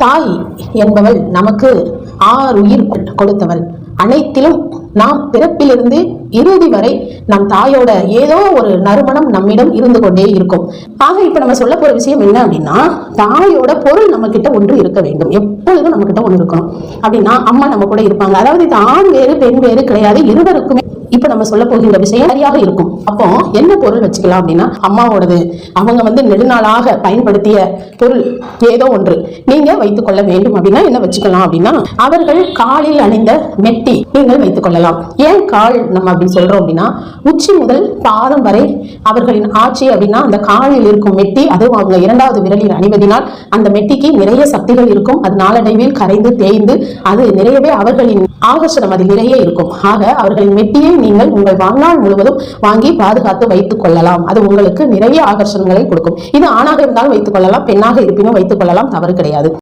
தாய் என்பவள் நமக்கு 6 உயிர் கொடுத்தவள். அனைத்திலும் நாம் பிறப்பிலிருந்து இறுதி வரை நம் தாயோட ஏதோ ஒரு நறுமணம் நம்மிடம் இருந்து கொண்டே இருக்கும். ஆக இப்ப நம்ம சொல்ல போற விஷயம் என்ன அப்படின்னா, தாயோட பொருள் நம்ம கிட்ட ஒன்று இருக்க வேண்டும். எப்பொழுதும் நம்ம கிட்ட ஒன்று இருக்கணும். அப்படின்னா அம்மா நம்ம கூட இருப்பாங்க. அதாவது இது ஆண் வேறு பெண் வேறு கிடையாது, இருவருக்குமே இப்ப நம்ம சொல்ல போகின்ற விஷயம் சரியாக இருக்கும். அப்போ என்ன பொருள் வச்சுக்கலாம் அப்படின்னா, அம்மாவோடது அவங்க நெடுநாளாக பயன்படுத்திய பொருள் ஏதோ ஒன்று நீங்க வைத்துக் கொள்ள வேண்டும். அப்படின்னா என்ன வச்சுக்கலாம் அப்படின்னா, அவர்கள் காலில் அணிந்த மெட்டி நீங்கள் வைத்துக் கொள்ளலாம். ஏன் கால் நம்ம அப்படி சொல்றோம் அப்படின்னா, உச்சி முதல் பாதம் வரை அவர்களின் ஆட்சி அப்படின்னா அந்த காலில் இருக்கும் மெட்டி, அது அவங்க 2வது விரலில் அணிவதினால் அந்த மெட்டிக்கு நிறைய சக்திகள் இருக்கும். அது நாளடைவில் கரைந்து தேய்ந்து அது நிறையவே அவர்களின் ஆகர்ஷணம் அதில் நிறைய இருக்கும். ஆக அவர்களின் மெட்டியை நீங்கள் உங்கள் வாழ்நாள் முழுவதும் வாங்கி பாதுகாத்து வைத்துக் கொள்ளலாம். அது உங்களுக்கு நிறைய ஆகர்ஷணங்களை கொடுக்கும். இது ஆணாக இருந்தாலும் வைத்துக் கொள்ளலாம், பெண்ணாக இருப்பினும் வைத்துக் கொள்ளலாம், தவறு கிடையாது.